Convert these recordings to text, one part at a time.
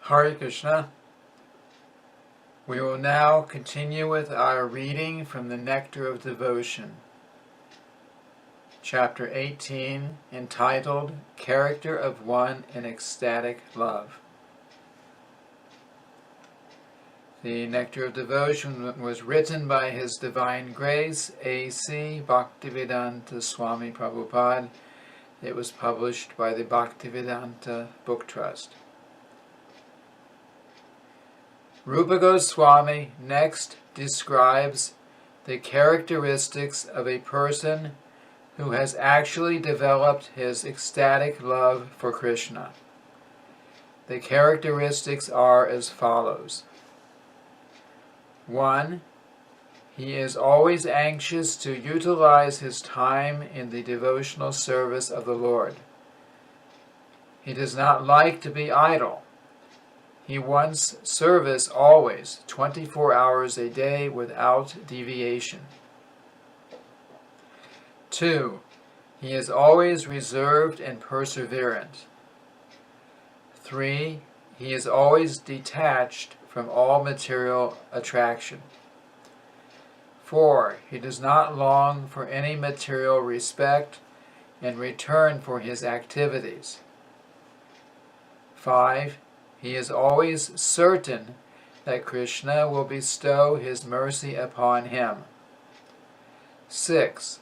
Hare Krishna. We will now continue with our reading from the Nectar of Devotion, Chapter 18, entitled Character of One in Ecstatic Love. The Nectar of Devotion was written by His Divine Grace, A.C. Bhaktivedanta Swami Prabhupada. It was published by the Bhaktivedanta Book Trust. Rupa Goswami next describes the characteristics of a person who has actually developed his ecstatic love for Krishna. The characteristics are as follows. 1. He is always anxious to utilize his time in the devotional service of the Lord. He does not like to be idle. He wants service always, 24 hours a day without deviation. 2. He is always reserved and perseverant. 3. He is always detached from all material attraction. 4. He does not long for any material respect in return for his activities. 5. He is always certain that Krishna will bestow his mercy upon him. 6.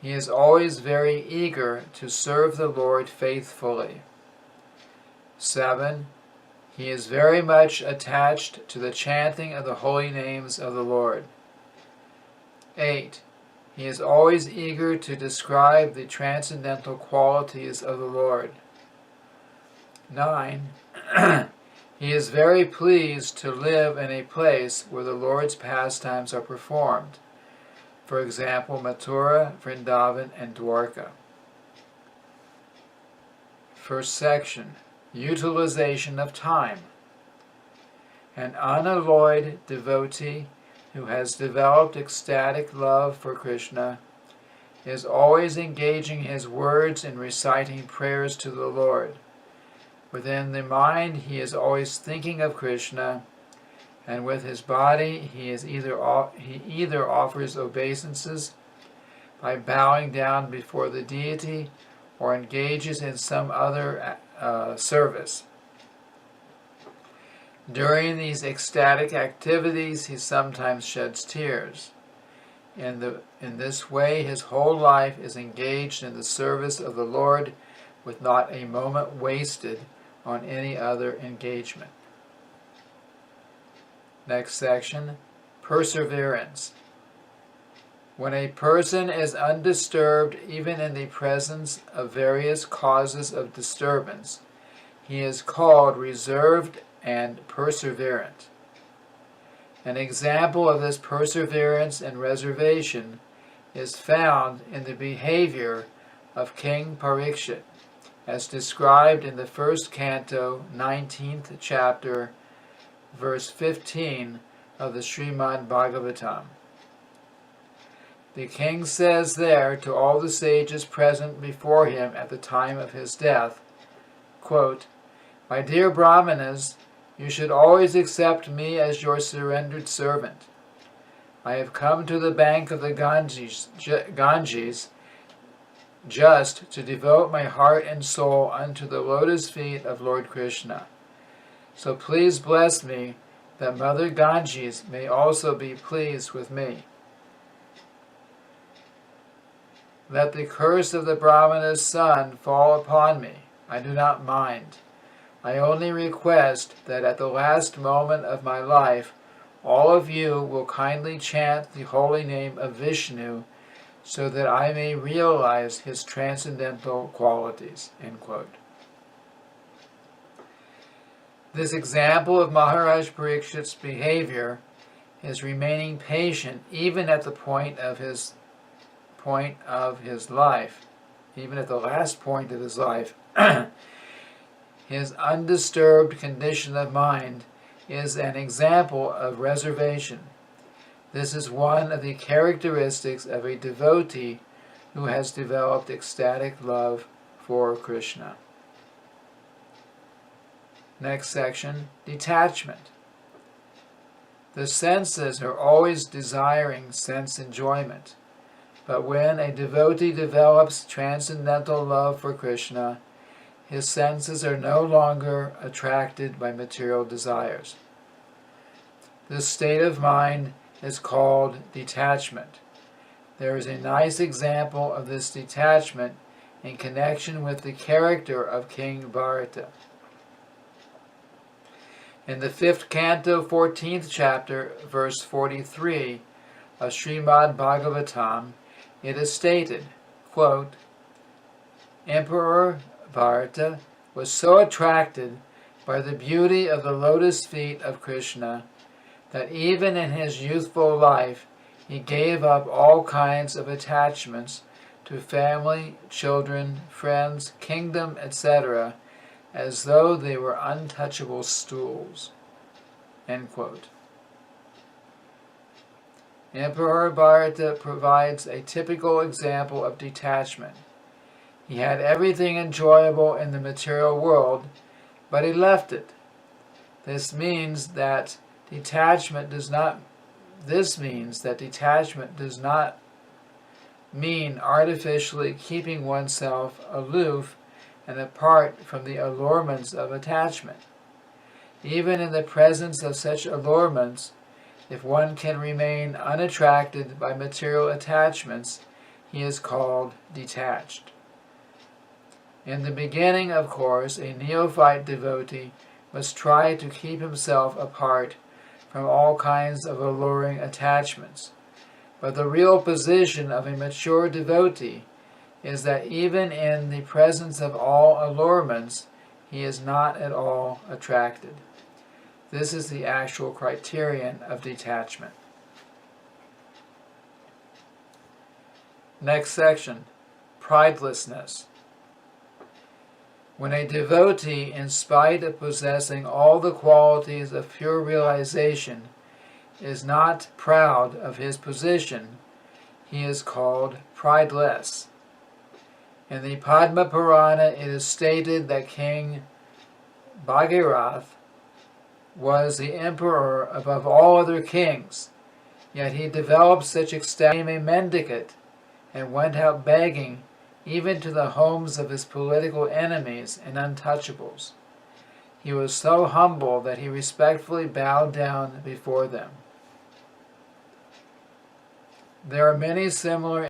He is always very eager to serve the Lord faithfully. 7. He is very much attached to the chanting of the holy names of the Lord. 8. He is always eager to describe the transcendental qualities of the Lord. 9. He is very pleased to live in a place where the Lord's pastimes are performed. For example, Mathura, Vrindavan, and Dwarka. First section, Utilization of Time. An unalloyed devotee who has developed ecstatic love for Krishna is always engaging his words in reciting prayers to the Lord. Within the mind, he is always thinking of Krishna, and with his body, he either offers obeisances by bowing down before the deity or engages in some other service. During these ecstatic activities, he sometimes sheds tears. In this way, his whole life is engaged in the service of the Lord with not a moment wasted on any other engagement. Next section, Perseverance. When a person is undisturbed even in the presence of various causes of disturbance, he is called reserved and perseverant. An example of this perseverance and reservation is found in the behavior of King Parikshit, as described in the first canto, 19th chapter, verse 15 of the Srimad Bhagavatam. The king says there to all the sages present before him at the time of his death, quote, "My dear Brahmanas, you should always accept me as your surrendered servant. I have come to the bank of the Ganges just to devote my heart and soul unto the lotus feet of Lord Krishna. So please bless me that Mother Ganges may also be pleased with me. Let the curse of the Brahmana's son fall upon me. I do not mind. I only request that at the last moment of my life, all of you will kindly chant the holy name of Vishnu so that I may realize his transcendental qualities." End quote. This example of Maharaj Parikshit's behavior, his remaining patient even at the point of his life, even at the last point of his life, his undisturbed condition of mind is an example of reservation. This is one of the characteristics of a devotee who has developed ecstatic love for Krishna. Next section, detachment. The senses are always desiring sense enjoyment, but when a devotee develops transcendental love for Krishna, his senses are no longer attracted by material desires. This state of mind is called detachment. There is a nice example of this detachment in connection with the character of King Bharata. In the 5th canto, 14th chapter, verse 43 of Srimad Bhagavatam, it is stated, quote, Emperor Bharata was so attracted by the beauty of the lotus feet of Krishna that even in his youthful life he gave up all kinds of attachments to family, children, friends, kingdom, etc., as though they were untouchable stools. End quote. Emperor Bharata provides a typical example of detachment. He had everything enjoyable in the material world, but he left it. This means that detachment does not mean artificially keeping oneself aloof and apart from the allurements of attachment. Even in the presence of such allurements, if one can remain unattracted by material attachments, he is called detached. In the beginning, of course, a neophyte devotee must try to keep himself apart from all kinds of alluring attachments. But the real position of a mature devotee is that even in the presence of all allurements, he is not at all attracted. This is the actual criterion of detachment. Next section, pridelessness. When a devotee, in spite of possessing all the qualities of pure realization, is not proud of his position, he is called prideless. In the Padma Purana, it is stated that King Bhagirath was the emperor above all other kings, yet he developed such ecstatic, became a mendicant, and went out begging even to the homes of his political enemies and untouchables. He was so humble that he respectfully bowed down before them. There are many similar